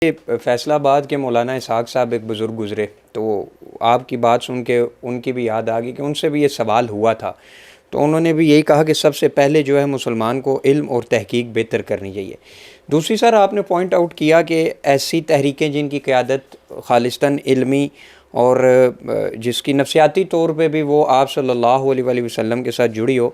فیصل آباد کے مولانا اسحاق صاحب ایک بزرگ گزرے، تو آپ کی بات سن کے ان کی بھی یاد آ گئی کہ ان سے بھی یہ سوال ہوا تھا، تو انہوں نے بھی یہی کہا کہ سب سے پہلے جو ہے مسلمان کو علم اور تحقیق بہتر کرنی چاہیے۔ دوسری سر آپ نے پوائنٹ آؤٹ کیا کہ ایسی تحریکیں جن کی قیادت خالصتاً علمی اور جس کی نفسیاتی طور پہ بھی وہ آپ صلی اللہ علیہ وآلہ وسلم کے ساتھ جڑی ہو،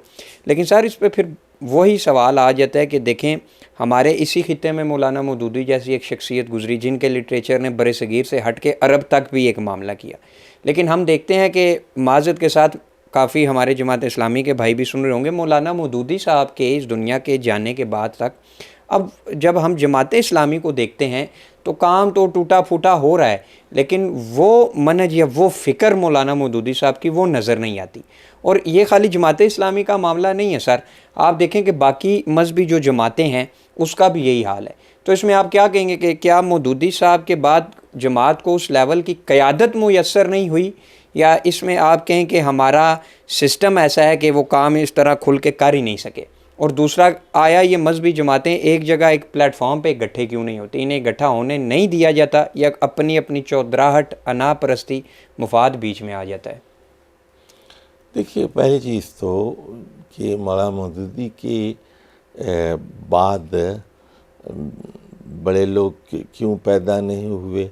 لیکن سر اس پہ پھر وہی سوال آ جاتا ہے کہ دیکھیں ہمارے اسی خطے میں مولانا مودودی جیسی ایک شخصیت گزری جن کے لٹریچر نے بر صغیر سے ہٹ کے عرب تک بھی ایک معاملہ کیا، لیکن ہم دیکھتے ہیں کہ معذرت کے ساتھ کافی ہمارے جماعت اسلامی کے بھائی بھی سن رہے ہوں گے، مولانا مودودی صاحب کے اس دنیا کے جانے کے بعد تک اب جب ہم جماعت اسلامی کو دیکھتے ہیں تو کام تو ٹوٹا پھوٹا ہو رہا ہے، لیکن وہ منہج یا وہ فکر مولانا مودودی صاحب کی وہ نظر نہیں آتی۔ اور یہ خالی جماعت اسلامی کا معاملہ نہیں ہے سر، آپ دیکھیں کہ باقی مذہبی جو جماعتیں ہیں اس کا بھی یہی حال ہے۔ تو اس میں آپ کیا کہیں گے کہ کیا مودودی صاحب کے بعد جماعت کو اس لیول کی قیادت میسر نہیں ہوئی، یا اس میں آپ کہیں کہ ہمارا سسٹم ایسا ہے کہ وہ کام اس طرح کھل کے کر ہی نہیں سکے؟ اور دوسرا، آیا یہ مذہبی جماعتیں ایک جگہ ایک پلیٹ فارم پہ اکٹھے کیوں نہیں ہوتی؟ انہیں اکٹھا ہونے نہیں دیا جاتا، یا اپنی اپنی چودراہٹ، انا پرستی، مفاد بیچ میں آ جاتا ہے؟ دیکھیے، پہلی چیز تو کہ مولانا مودودی کے بعد بڑے لوگ کیوں پیدا نہیں ہوئے،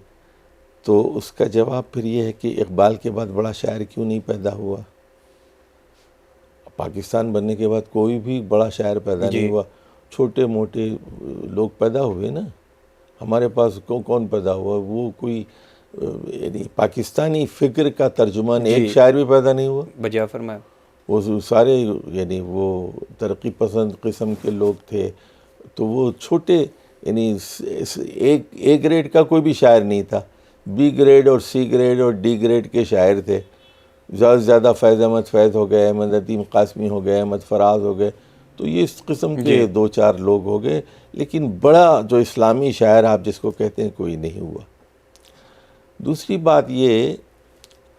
تو اس کا جواب پھر یہ ہے کہ اقبال کے بعد بڑا شاعر کیوں نہیں پیدا ہوا؟ پاکستان بننے کے بعد کوئی بھی بڑا شاعر پیدا نہیں ہوا، چھوٹے موٹے لوگ پیدا ہوئے نا۔ ہمارے پاس کون پیدا ہوا؟ وہ کوئی یعنی پاکستانی فکر کا ترجمان ایک شاعر بھی پیدا نہیں ہوا۔ بجا فرمایا۔ وہ سارے یعنی وہ ترقی پسند قسم کے لوگ تھے، تو وہ چھوٹے یعنی اے گریڈ کا کوئی بھی شاعر نہیں تھا، بی گریڈ اور سی گریڈ اور ڈی گریڈ کے شاعر تھے۔ زیادہ سے زیادہ فیض احمد فیض ہو گئے، احمد عدیم قاسمی ہو گئے، احمد فراز ہو گئے، تو یہ اس قسم کے دو چار لوگ ہو گئے، لیکن بڑا جو اسلامی شاعر آپ جس کو کہتے ہیں کوئی نہیں ہوا۔ دوسری بات یہ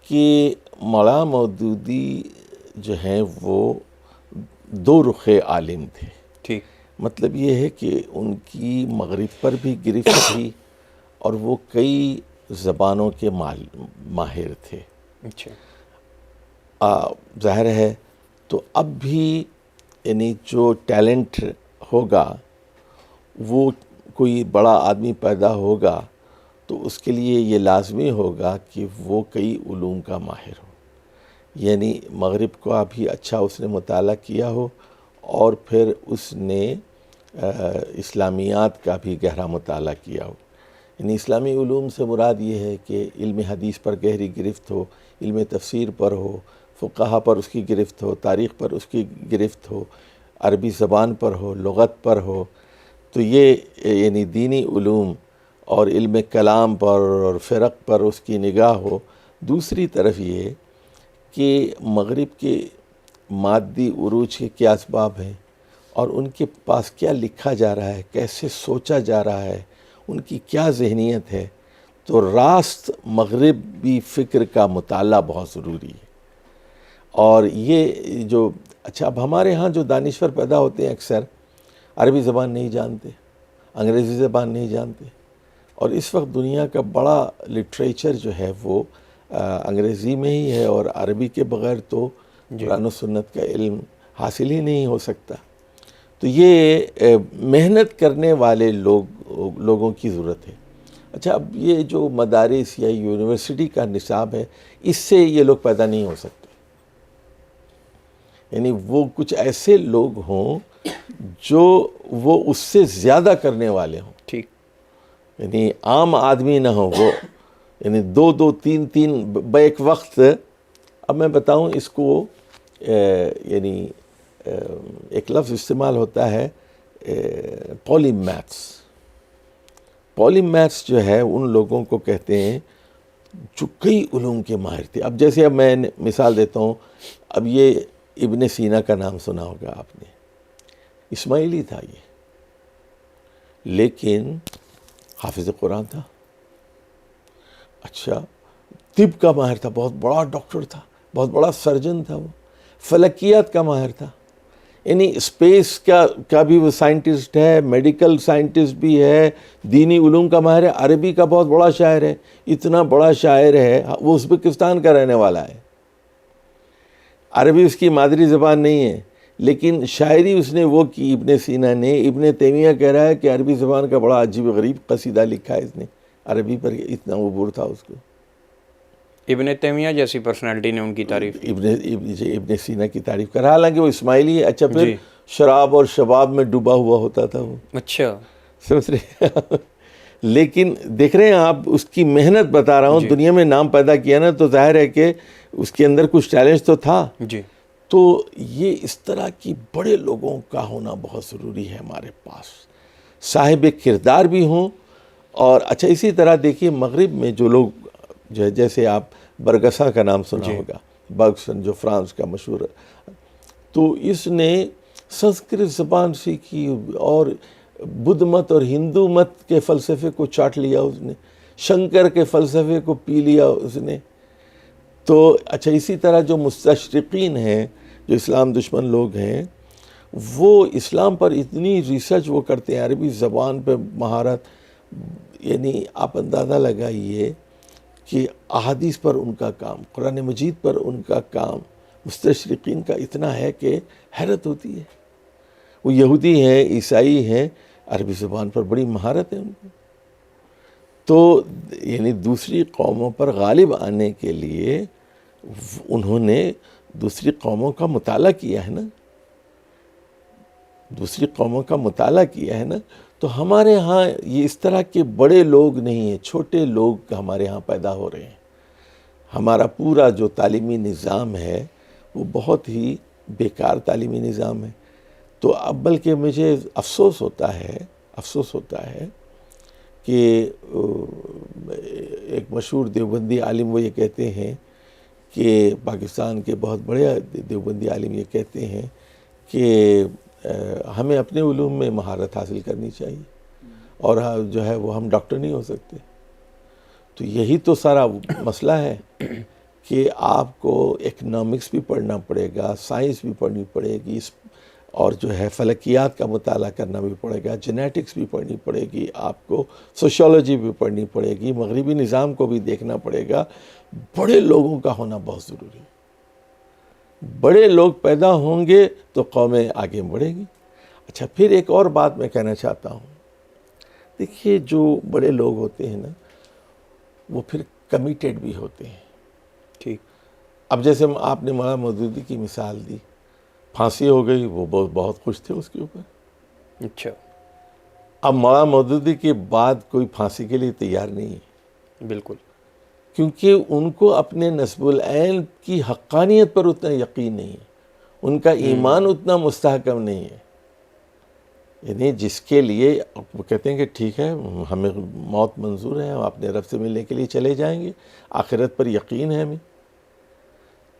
کہ مولانا مودودی جو ہیں وہ دو رخے عالم تھے۔ ٹھیک، مطلب یہ ہے کہ ان کی مغرب پر بھی گرفت تھی، اور وہ کئی زبانوں کے ماہر تھے۔ اچھا، ظاہر ہے تو اب بھی یعنی جو ٹیلنٹ ہوگا، وہ کوئی بڑا آدمی پیدا ہوگا تو اس کے لیے یہ لازمی ہوگا کہ وہ کئی علوم کا ماہر ہو، یعنی مغرب کا بھی اچھا اس نے مطالعہ کیا ہو، اور پھر اس نے اسلامیات کا بھی گہرا مطالعہ کیا ہو۔ یعنی اسلامی علوم سے مراد یہ ہے کہ علم حدیث پر گہری گرفت ہو، علم تفسیر پر ہو، فقہا پر اس کی گرفت ہو، تاریخ پر اس کی گرفت ہو، عربی زبان پر ہو، لغت پر ہو، تو یہ یعنی دینی علوم اور علم کلام پر اور فرق پر اس کی نگاہ ہو۔ دوسری طرف یہ کہ مغرب کے مادی عروج کے کیا اسباب ہیں، اور ان کے پاس کیا لکھا جا رہا ہے، کیسے سوچا جا رہا ہے، ان کی کیا ذہنیت ہے، تو راست مغربی فکر کا مطالعہ بہت ضروری ہے۔ اور یہ جو اچھا اب ہمارے ہاں جو دانشور پیدا ہوتے ہیں اکثر عربی زبان نہیں جانتے، انگریزی زبان نہیں جانتے، اور اس وقت دنیا کا بڑا لٹریچر جو ہے وہ انگریزی میں ہی ہے، اور عربی کے بغیر تو قرآن و سنت کا علم حاصل ہی نہیں ہو سکتا۔ تو یہ محنت کرنے والے لوگوں کی ضرورت ہے۔ اچھا، اب یہ جو مدارس یا یونیورسٹی کا نصاب ہے، اس سے یہ لوگ پیدا نہیں ہو سکتے، یعنی وہ کچھ ایسے لوگ ہوں جو وہ اس سے زیادہ کرنے والے ہوں۔ ٹھیک، یعنی عام آدمی نہ ہو وہ، یعنی دو دو تین تین بیک وقت۔ اب میں بتاؤں اس کو، یعنی ایک لفظ استعمال ہوتا ہے پولی میتھس۔ پولی میتھس جو ہے ان لوگوں کو کہتے ہیں جو کئی علوم کے ماہر تھے۔ اب جیسے اب میں مثال دیتا ہوں، اب یہ ابن سینا کا نام سنا ہوگا آپ نے، اسماعیلی تھا یہ، لیکن حافظ قرآن تھا۔ اچھا، طب کا ماہر تھا، بہت بڑا ڈاکٹر تھا، بہت بڑا سرجن تھا، وہ فلکیات کا ماہر تھا۔ یعنی اسپیس کا بھی وہ سائنٹسٹ ہے، میڈیکل سائنٹسٹ بھی ہے، دینی علوم کا ماہر ہے، عربی کا بہت بڑا شاعر ہے، اتنا بڑا شاعر ہے، وہ ازبکستان کا رہنے والا ہے، عربی اس کی مادری زبان نہیں ہے، لیکن شاعری اس نے وہ کی، ابن سینا نے۔ ابن تیمیہ کہہ رہا ہے کہ عربی زبان کا بڑا عجیب غریب قصیدہ لکھا ہے اس نے، عربی پر اتنا عبور تھا اس کو۔ ابن تیمیہ جیسی پرسنالٹی نے ان کی تعریف کی۔ ابن سینا کی تعریف کر، حالانکہ وہ اسماعیلی ہے۔ اچھا، پھر شراب اور شباب میں ڈوبا ہوا ہوتا تھا وہ، اچھا سمجھ رہے لیکن دیکھ رہے ہیں آپ، اس کی محنت بتا رہا ہوں، دنیا میں نام پیدا کیا نا، تو ظاہر ہے کہ اس کے اندر کچھ ٹیلنٹ تو تھا۔ جی، تو یہ اس طرح کی بڑے لوگوں کا ہونا بہت ضروری ہے ہمارے پاس، صاحب کردار بھی ہوں۔ اور اچھا، اسی طرح دیکھیے مغرب میں جو لوگ جو ہے، جیسے آپ برگسا کا نام سنا ہوگا، برگسن جو فرانس کا مشہور ہے، تو اس نے سنسکرت زبان سیکھی اور بدھ مت اور ہندو مت کے فلسفے کو چاٹ لیا اس نے، شنکر کے فلسفے کو پی لیا اس نے۔ تو اچھا، اسی طرح جو مستشرقین ہیں، جو اسلام دشمن لوگ ہیں، وہ اسلام پر اتنی ریسرچ وہ کرتے ہیں، عربی زبان پہ مہارت، یعنی آپ اندازہ لگائیے کہ احادیث پر ان کا کام، قرآن مجید پر ان کا کام مستشرقین کا اتنا ہے کہ حیرت ہوتی ہے۔ وہ یہودی ہیں، عیسائی ہیں، عربی زبان پر بڑی مہارت ہے ان کو۔ تو یعنی دوسری قوموں پر غالب آنے کے لیے انہوں نے دوسری قوموں کا مطالعہ کیا ہے نا، دوسری قوموں کا مطالعہ کیا ہے نا۔ تو ہمارے ہاں یہ اس طرح کے بڑے لوگ نہیں ہیں، چھوٹے لوگ ہمارے ہاں پیدا ہو رہے ہیں۔ ہمارا پورا جو تعلیمی نظام ہے وہ بہت ہی بیکار تعلیمی نظام ہے۔ تو اب بلکہ مجھے افسوس ہوتا ہے کہ ایک مشہور دیوبندی عالم وہ یہ کہتے ہیں کہ پاکستان کے بہت بڑے دیوبندی عالم یہ کہتے ہیں کہ ہمیں اپنے علوم میں مہارت حاصل کرنی چاہیے، اور جو ہے وہ ہم ڈاکٹر نہیں ہو سکتے۔ تو یہی تو سارا مسئلہ ہے کہ آپ کو اکنامکس بھی پڑھنا پڑے گا، سائنس بھی پڑھنی پڑے گی، اور جو ہے فلکیات کا مطالعہ کرنا بھی پڑے گا، جینیٹکس بھی پڑھنی پڑے گی، آپ کو سوشیولوجی بھی پڑھنی پڑے گی، مغربی نظام کو بھی دیکھنا پڑے گا۔ بڑے لوگوں کا ہونا بہت ضروری ہے۔ بڑے لوگ پیدا ہوں گے تو قومیں آگے بڑھیں گی۔ اچھا، پھر ایک اور بات میں کہنا چاہتا ہوں، دیکھیے جو بڑے لوگ ہوتے ہیں نا، وہ پھر کمیٹیڈ بھی ہوتے ہیں۔ ٹھیک، اب جیسے آپ نے مولانا مودودی کی مثال دی، پھانسی ہو گئی، وہ بہت خوش تھے اس کے اوپر۔ اچھا، اب مولانا مودودی کے بعد کوئی پھانسی کے لیے تیار نہیں ہے، بالکل، کیونکہ ان کو اپنے نسب العین کی حقانیت پر اتنا یقین نہیں ہے، ان کا ایمان اتنا مستحکم نہیں ہے۔ یعنی جس کے لیے وہ کہتے ہیں کہ ٹھیک ہے، ہمیں موت منظور ہے، ہم اپنے رب سے ملنے کے لیے چلے جائیں گے، آخرت پر یقین ہے ہمیں۔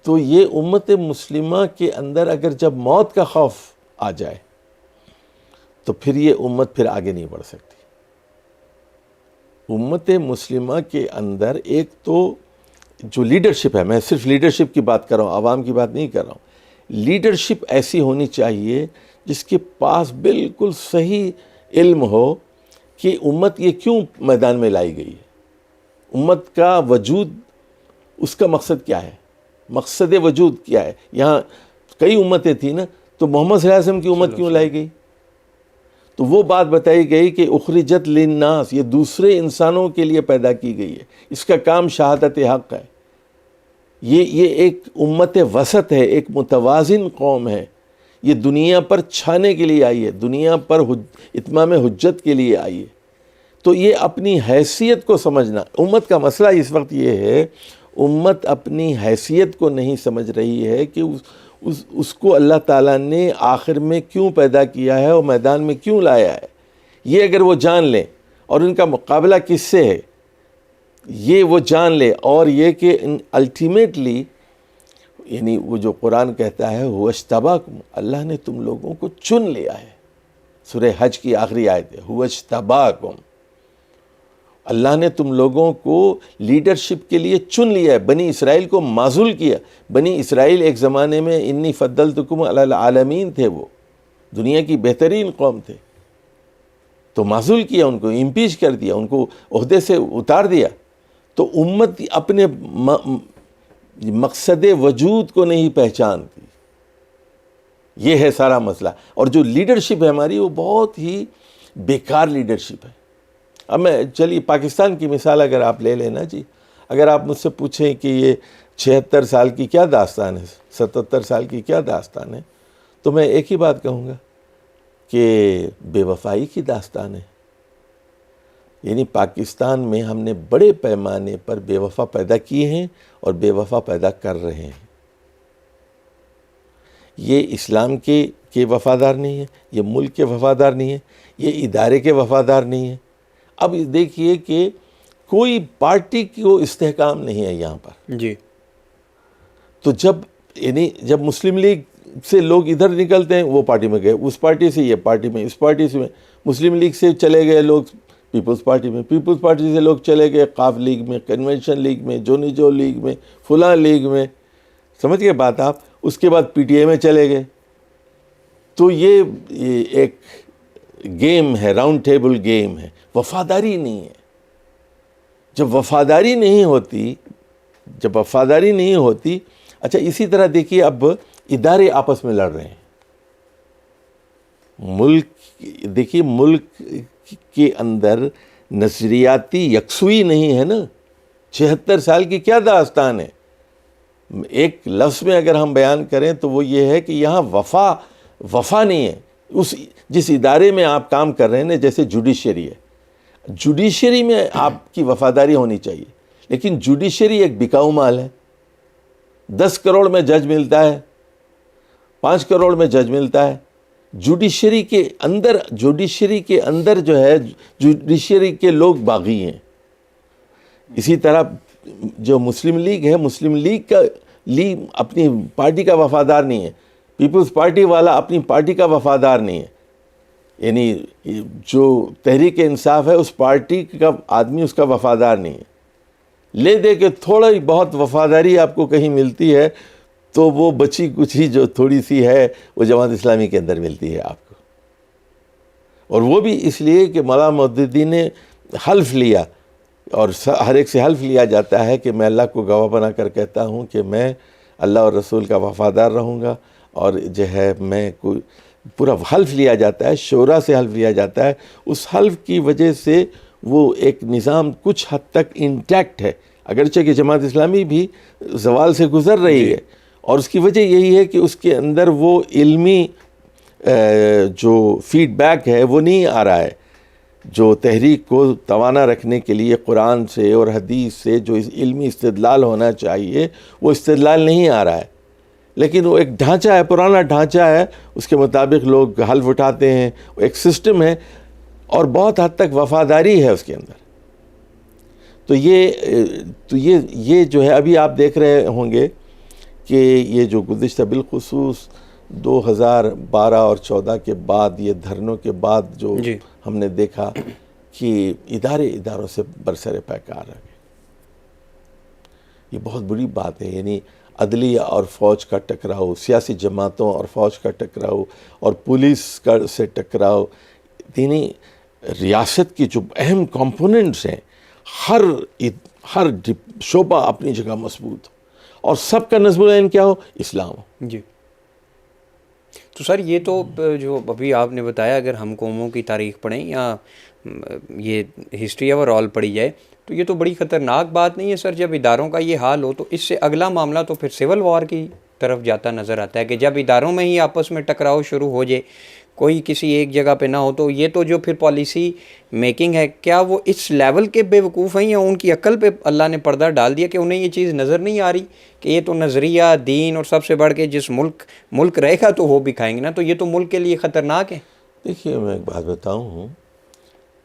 تو یہ امت مسلمہ کے اندر اگر جب موت کا خوف آ جائے تو پھر یہ امت پھر آگے نہیں بڑھ سکتی۔ امت مسلمہ کے اندر ایک تو جو لیڈرشپ ہے، میں صرف لیڈرشپ کی بات کر رہا ہوں، عوام کی بات نہیں کر رہا ہوں، لیڈرشپ ایسی ہونی چاہیے جس کے پاس بالکل صحیح علم ہو کہ امت یہ کیوں میدان میں لائی گئی ہے، امت کا وجود، اس کا مقصد کیا ہے، مقصد وجود کیا ہے۔ یہاں کئی امتیں تھیں نا، تو محمد صلی اللہ علیہ وسلم کی امت کیوں لائی گئی؟ تو وہ بات بتائی گئی کہ اخرجت للناس، یہ دوسرے انسانوں کے لیے پیدا کی گئی ہے، اس کا کام شہادت حق ہے۔ یہ ایک امت وسط ہے، ایک متوازن قوم ہے، یہ دنیا پر چھانے کے لیے آئی ہے، دنیا پر اتمام حجت کے لیے آئی ہے۔ تو یہ اپنی حیثیت کو سمجھنا، امت کا مسئلہ اس وقت یہ ہے، امت اپنی حیثیت کو نہیں سمجھ رہی ہے کہ اس کو اللہ تعالیٰ نے آخر میں کیوں پیدا کیا ہے اور میدان میں کیوں لایا ہے۔ یہ اگر وہ جان لیں، اور ان کا مقابلہ کس سے ہے، یہ وہ جان لے، اور یہ کہ الٹیمیٹلی یعنی وہ جو قرآن کہتا ہے هو اجتباکم، اللہ نے تم لوگوں کو چن لیا ہے۔ سورہ حج کی آخری آیت ہے هو اجتباکم، اللہ نے تم لوگوں کو لیڈرشپ کے لیے چن لیا ہے، بنی اسرائیل کو معزول کیا۔ بنی اسرائیل ایک زمانے میں انی فضلتکم علی العالمین تھے، وہ دنیا کی بہترین قوم تھے، تو معزول کیا، ان کو امپیچ کر دیا، ان کو عہدے سے اتار دیا. تو امت اپنے مقصد وجود کو نہیں پہچانتی. یہ ہے سارا مسئلہ. اور جو لیڈرشپ ہے ہماری، وہ بہت ہی بیکار لیڈرشپ ہے. اب میں چلیے پاکستان کی مثال اگر آپ لے لینا جی، اگر آپ مجھ سے پوچھیں کہ یہ 76 سال کی کیا داستان ہے، 77 سال کی کیا داستان ہے، تو میں ایک ہی بات کہوں گا کہ بے وفائی کی داستان ہے. یعنی پاکستان میں ہم نے بڑے پیمانے پر بے وفا پیدا کیے ہیں اور بے وفا پیدا کر رہے ہیں. یہ اسلام کے وفادار نہیں ہے، یہ ملک کے وفادار نہیں ہے، یہ ادارے کے وفادار نہیں ہے. اب دیکھیے کہ کوئی پارٹی کو استحکام نہیں ہے یہاں پر. جی. تو جب مسلم لیگ سے لوگ ادھر نکلتے ہیں، وہ پارٹی میں گئے، اس پارٹی سے یہ پارٹی میں، اس پارٹی سے مسلم لیگ سے چلے گئے لوگ پیپلز پارٹی میں، پیپلز پارٹی سے لوگ چلے گئے قاف لیگ میں، کنونشن لیگ میں، جونی جو لیگ میں، فلاں لیگ میں. سمجھ گئے بات آپ؟ اس کے بعد پی ٹی آئی میں چلے گئے. تو یہ ایک گیم ہے، راؤنڈ ٹیبل گیم ہے. وفاداری نہیں ہے. جب وفاداری نہیں ہوتی، اچھا اسی طرح دیکھیے اب ادارے آپس میں لڑ رہے ہیں. ملک کے اندر نظریاتی یکسوئی نہیں ہے نا. 76 سال کی کیا داستان ہے. ایک لفظ میں اگر ہم بیان کریں تو وہ یہ ہے کہ یہاں وفا نہیں ہے. جس ادارے میں آپ کام کر رہے ہیں نا، جیسے جوڈیشری ہے، جوڈیشری میں آپ کی وفاداری ہونی چاہیے، لیکن جوڈیشری ایک بکاؤ مال ہے. 10 کروڑ میں جج ملتا ہے، 5 کروڑ میں جج ملتا ہے. جوڈیشری کے اندر جو ہے، جوڈیشری کے لوگ باغی ہیں. اسی طرح جو مسلم لیگ ہے، مسلم لیگ اپنی پارٹی کا وفادار نہیں ہے. پیپلز پارٹی والا اپنی پارٹی کا وفادار نہیں ہے. یعنی جو تحریک انصاف ہے، اس پارٹی کا آدمی اس کا وفادار نہیں ہے. لے دے کے تھوڑا ہی بہت وفاداری آپ کو کہیں ملتی ہے، تو وہ بچی کچھ جو تھوڑی سی ہے وہ جماعت اسلامی کے اندر ملتی ہے آپ کو. اور وہ بھی اس لیے کہ مولانا محی الدین نے حلف لیا، اور ہر ایک سے حلف لیا جاتا ہے کہ میں اللہ کو گواہ بنا کر کہتا ہوں کہ میں اللہ اور رسول کا وفادار رہوں گا. اور جو ہے میں کوئی پورا حلف لیا جاتا ہے، شورا سے حلف لیا جاتا ہے. اس حلف کی وجہ سے وہ ایک نظام کچھ حد تک انٹیکٹ ہے، اگرچہ کہ جماعت اسلامی بھی زوال سے گزر رہی ہے. اور اس کی وجہ یہی ہے کہ اس کے اندر وہ علمی جو فیڈ بیک ہے وہ نہیں آ رہا ہے. جو تحریک کو توانا رکھنے کے لیے قرآن سے اور حدیث سے جو علمی استدلال ہونا چاہیے، وہ استدلال نہیں آ رہا ہے. لیکن وہ ایک ڈھانچہ ہے، پرانا ڈھانچہ ہے، اس کے مطابق لوگ حلف اٹھاتے ہیں. وہ ایک سسٹم ہے اور بہت حد تک وفاداری ہے اس کے اندر. تو یہ جو ہے ابھی آپ دیکھ رہے ہوں گے کہ یہ جو گزشتہ بالخصوص 2012 اور 14 کے بعد، یہ دھرنوں کے بعد جو ہم نے دیکھا کہ اداروں سے برسر پیکار ہے. یہ بہت بڑی بات ہے. یعنی عدلیہ اور فوج کا ٹکراؤ، سیاسی جماعتوں اور فوج کا ٹکراؤ، اور پولیس سے ٹکراؤ. یعنی ریاست کی جو اہم کمپوننٹس ہیں، ہر شعبہ اپنی جگہ مضبوط ہو، اور سب کا نظم العین کیا ہو؟ اسلام ہو. جی. تو سر یہ تو جو ابھی آپ نے بتایا، اگر ہم قوموں کی تاریخ پڑھیں یا یہ ہسٹری اوور آل پڑھی جائے، تو یہ تو بڑی خطرناک بات نہیں ہے سر؟ جب اداروں کا یہ حال ہو تو اس سے اگلا معاملہ تو پھر سول وار کی طرف جاتا نظر آتا ہے، کہ جب اداروں میں ہی آپس میں ٹکراؤ شروع ہو جائے، کوئی کسی ایک جگہ پہ نہ ہو، تو یہ تو جو پھر پالیسی میکنگ ہے، کیا وہ اس لیول کے بے وقوف ہیں، یا ان کی عقل پہ اللہ نے پردہ ڈال دیا کہ انہیں یہ چیز نظر نہیں آ رہی کہ یہ تو نظریہ، دین، اور سب سے بڑھ کے جس ملک رہے گا تو وہ بھی کھائیں گے نا، تو یہ تو ملک کے لیے خطرناک ہے؟ دیکھیے میں ایک بات بتاؤں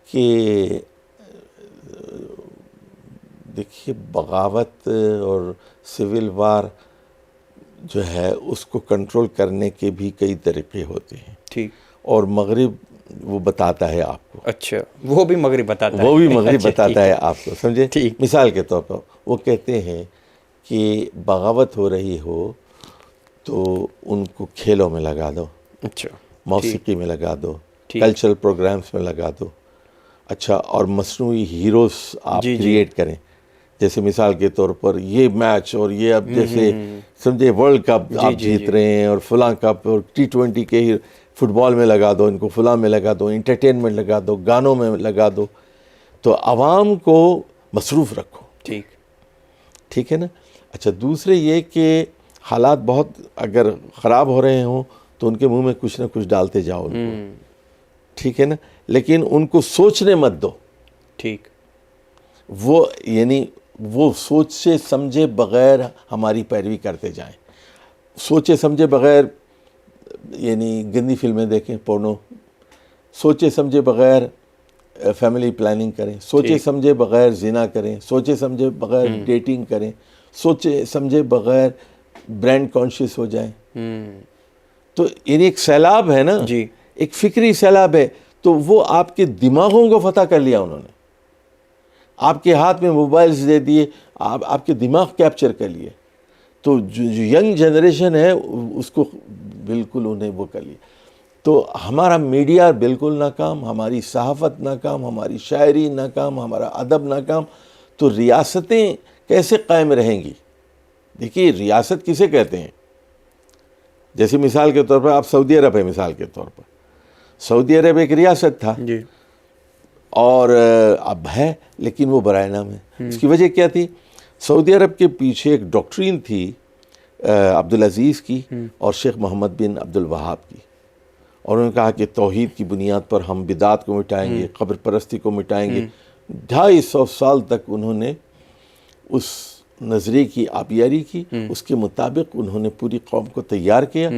کہ دیکھیے بغاوت اور سول وار جو ہے اس کو کنٹرول کرنے کے بھی کئی طریقے ہوتے ہیں. ٹھیک. اور مغرب وہ بتاتا ہے آپ کو. اچھا، وہ بھی مغرب بتاتا ہے؟ وہ بھی مغرب بتاتا ہے آپ کو، سمجھے؟ ٹھیک. مثال کے طور پر وہ کہتے ہیں کہ بغاوت ہو رہی ہو تو ان کو کھیلوں میں لگا دو. اچھا. موسیقی میں لگا دو، کلچرل پروگرامز میں لگا دو، اچھا، اور مصنوعی ہیروز آپ کریٹ کریں. جیسے مثال کے طور پر یہ میچ اور یہ اب جیسے سمجھے ورلڈ کپ آپ جیت رہے ہیں اور فلاں کپ اور T20 کے فٹ بال میں لگا دو، ان کو فلاں میں لگا دو، انٹرٹینمنٹ لگا دو، گانوں میں لگا دو، تو عوام کو مصروف رکھو. ٹھیک ہے نا. اچھا، دوسرے یہ کہ حالات بہت اگر خراب ہو رہے ہوں تو ان کے منہ میں کچھ نہ کچھ ڈالتے جاؤ ان کو. ٹھیک ہے نا، لیکن ان کو سوچنے مت دو. ٹھیک. وہ یعنی وہ سوچے سمجھے بغیر ہماری پیروی کرتے جائیں. سوچے سمجھے بغیر یعنی گندی فلمیں دیکھیں، پورنو. سوچے سمجھے بغیر فیملی پلاننگ کریں. سوچے سمجھے بغیر زنا کریں. سوچے سمجھے بغیر ڈیٹنگ کریں. سوچے سمجھے بغیر برانڈ کانشیس ہو جائیں. تو یعنی ایک سیلاب ہے نا، ایک فکری سیلاب ہے. تو وہ آپ کے دماغوں کو فتح کر لیا انہوں نے. آپ کے ہاتھ میں موبائلز دے دیے، آپ کے دماغ کیپچر کر لیے. تو جو ینگ جنریشن ہے اس کو بالکل انہیں وہ کر لیا. تو ہمارا میڈیا بالکل ناکام، ہماری صحافت ناکام، ہماری شاعری ناکام، ہمارا ادب ناکام. تو ریاستیں کیسے قائم رہیں گی؟ دیکھیے، ریاست کسے کہتے ہیں؟ جیسے مثال کے طور پر آپ سعودی عرب ہے، مثال کے طور پر سعودی عرب ایک ریاست تھا اور اب ہے، لیکن وہ برائے نام ہے. اس کی وجہ کیا تھی؟ سعودی عرب کے پیچھے ایک ڈاکٹرین تھی عبدالعزیز کی اور شیخ محمد بن عبد الوہاب کی. اور انہوں نے کہا کہ توحید کی بنیاد پر ہم بدعات کو مٹائیں گے، قبر پرستی کو مٹائیں گے. 250 سال تک انہوں نے اس نظریے کی آبیاری کی، اس کے مطابق انہوں نے پوری قوم کو تیار کیا.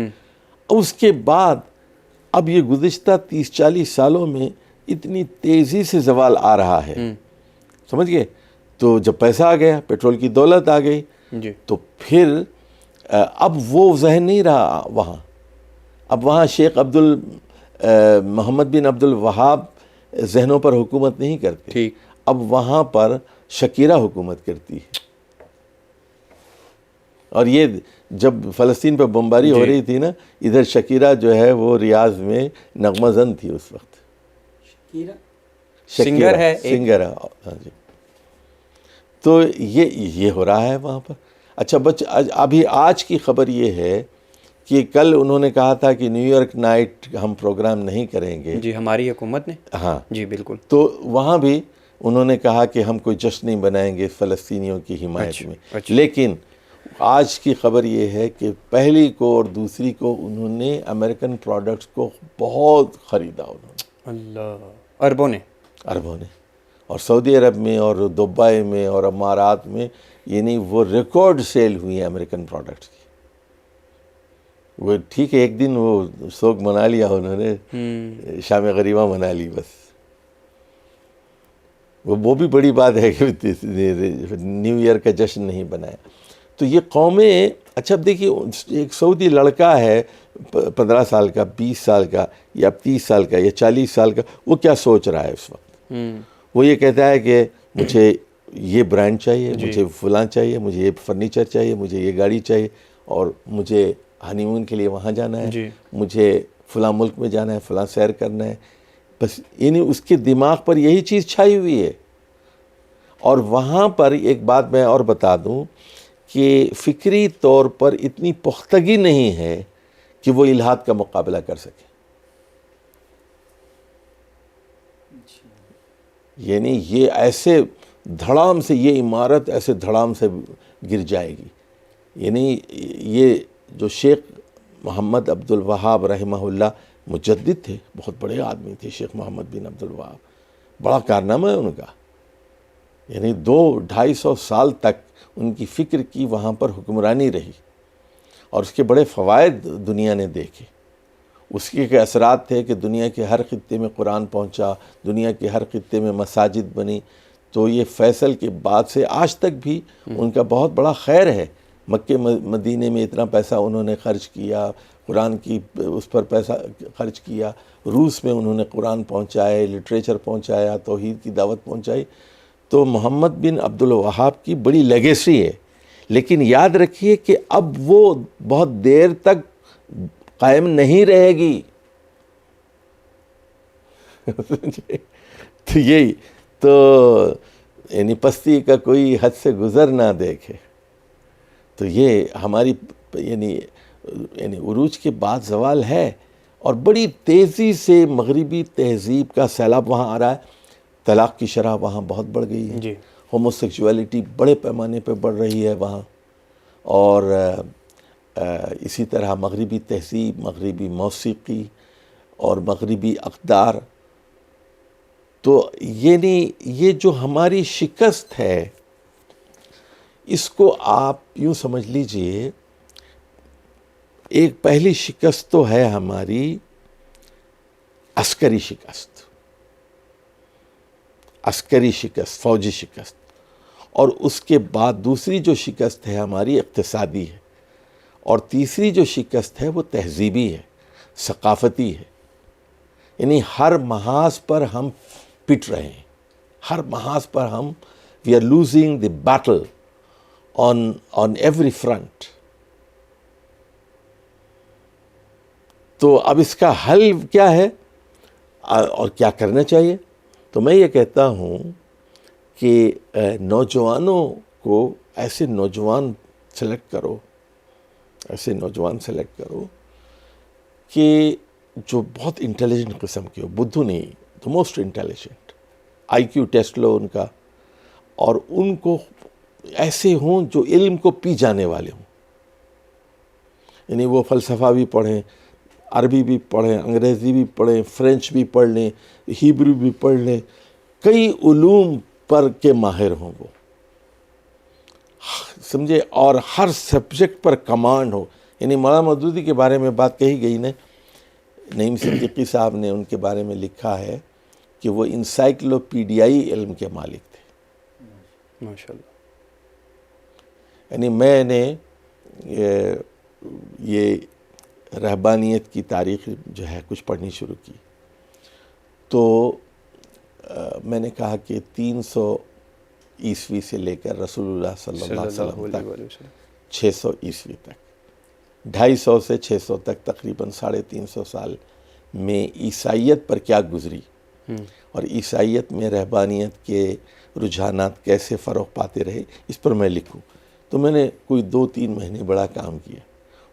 اس کے بعد اب یہ گزشتہ 30-40 سالوں میں اتنی تیزی سے زوال آ رہا ہے، سمجھ گئے؟ تو جب پیسہ آ گیا، پیٹرول کی دولت آ گئی، تو پھر اب وہ ذہن نہیں رہا وہاں. اب وہاں شیخ محمد بن عبد الوہاب ذہنوں پر حکومت نہیں کرتے. اب وہاں پر شکیرہ حکومت کرتی ہے. اور یہ جب فلسطین پہ بمباری ہو رہی تھی نا، ادھر شکیرہ جو ہے وہ ریاض میں نغمہ زن تھی اس وقت. سنگر ہے. ہاں جی. تو یہ ہو رہا ہے وہاں پر. اچھا ابھی آج کی خبر یہ ہے کہ کل انہوں نے کہا تھا کہ نیو یارک نائٹ ہم پروگرام نہیں کریں گے. جی، ہماری حکومت نے. ہاں جی بالکل. تو وہاں بھی انہوں نے کہا کہ ہم کوئی جشن نہیں بنائیں گے فلسطینیوں کی حمایت میں. لیکن آج کی خبر یہ ہے کہ پہلی کو اور دوسری کو انہوں نے امریکن پروڈکٹس کو بہت خریدا. انہوں نے اللہ، اربوں نے. اور سعودی عرب میں اور دبئی میں اور امارات میں یعنی وہ ریکارڈ سیل ہوئی ہیں امریکن پروڈکٹس کی. وہ ٹھیک ہے، ایک دن وہ سوگ منا لیا انہوں نے، شام غریبہ منا لی بس. وہ بھی بڑی بات ہے کہ نیو ایئر کا جشن نہیں بنایا. تو یہ قومیں، اچھا اب دیکھیے، ایک سعودی لڑکا ہے 15 سال کا، 20 سال کا یا 30 سال کا یا 40 سال کا، وہ کیا سوچ رہا ہے اس وقت؟ وہ یہ کہتا ہے کہ مجھے یہ برانڈ چاہیے، مجھے فلاں چاہیے، مجھے یہ فرنیچر چاہیے، مجھے یہ گاڑی چاہیے، اور مجھے ہنی مون کے لیے وہاں جانا ہے، مجھے فلاں ملک میں جانا ہے، فلاں سیر کرنا ہے. بس یعنی اس کے دماغ پر یہی چیز چھائی ہوئی ہے. اور وہاں پر ایک بات میں اور بتا دوں کہ فکری طور پر اتنی پختگی نہیں ہے کہ وہ الحاد کا مقابلہ کر سکے. یعنی یہ ایسے دھڑام سے، یہ عمارت ایسے دھڑام سے گر جائے گی. یعنی یہ جو شیخ محمد عبد الوہاب رحمہ اللہ مجدد تھے، بہت بڑے آدمی تھے شیخ محمد بن عبد الوہاب. بڑا کارنامہ ہے ان کا. یعنی 200-250 سال تک ان کی فکر کی وہاں پر حکمرانی رہی اور اس کے بڑے فوائد دنیا نے دیکھے. اس کے اثرات تھے کہ دنیا کے ہر خطے میں قرآن پہنچا، دنیا کے ہر خطے میں مساجد بنی. تو یہ فیصل کے بعد سے آج تک بھی ان کا بہت بڑا خیر ہے. مکہ مدینے میں اتنا پیسہ انہوں نے خرچ کیا، قرآن کی اس پر پیسہ خرچ کیا. روس میں انہوں نے قرآن پہنچائے، لٹریچر پہنچایا، توحید کی دعوت پہنچائی. تو محمد بن عبد الوہاب کی بڑی لیگیسی ہے. لیکن یاد رکھیے کہ اب وہ بہت دیر تک قائم نہیں رہے گی. تو یہی تو یعنی پستی کا کوئی حد سے گزر نہ دیکھے. تو یہ ہماری یعنی عروج کے بعد زوال ہے، اور بڑی تیزی سے مغربی تہذیب کا سیلاب وہاں آ رہا ہے. طلاق کی شرح وہاں بہت بڑھ گئی ہے. جی. ہومو سیکچولیٹی بڑے پیمانے پہ بڑھ رہی ہے وہاں. اور اسی طرح مغربی تہذیب، مغربی موسیقی اور مغربی اقدار. تو یعنی یہ جو ہماری شکست ہے، اس کو آپ یوں سمجھ لیجئے، ایک پہلی شکست تو ہے ہماری عسکری شکست، عسکری شکست، فوجی شکست. اور اس کے بعد دوسری جو شکست ہے ہماری اقتصادی ہے، اور تیسری جو شکست ہے وہ تہذیبی ہے، ثقافتی ہے. یعنی ہر محاذ پر ہم پٹ رہے ہیں، ہر محاذ پر ہم we are losing the battle on every front. تو اب اس کا حل کیا ہے اور کیا کرنا چاہیے؟ تو میں یہ کہتا ہوں کہ نوجوانوں کو ایسے نوجوان سلیکٹ کرو، ایسے نوجوان سلیکٹ کرو کہ جو بہت انٹیلیجنٹ قسم کے ہو. بدھو نہیں، تو موسٹ انٹیلیجنٹ. آئی کیو ٹیسٹ لو ان کا، اور ان کو ایسے ہوں جو علم کو پی جانے والے ہوں. یعنی وہ فلسفہ بھی پڑھیں، عربی بھی پڑھیں، انگریزی بھی پڑھیں، فرینچ بھی پڑھ لیں، ہیبرو بھی پڑھ لیں، کئی علوم پر کے ماہر ہوں وہ، سمجھے، اور ہر سبجیکٹ پر کمانڈ ہو. یعنی مولانا مودودی کے بارے میں بات کہی گئی نا، نعیم صدیقی صاحب نے ان کے بارے میں لکھا ہے کہ وہ انسائکلوپیڈیائی علم کے مالک تھے. ماشاءاللہ. یعنی میں نے یہ رہبانیت کی تاریخ جو ہے کچھ پڑھنی شروع کی، تو میں نے کہا کہ 300 عیسوی سے لے کر رسول اللہ صلی اللہ علیہ وسلم تک 600 عیسوی تک، 250 سے 600 تک تقریباً 350 سال میں عیسائیت پر کیا گزری، اور عیسائیت میں رہبانیت کے رجحانات کیسے فروغ پاتے رہے، اس پر میں لکھوں. تو میں نے کوئی 2-3 مہینے بڑا کام کیا.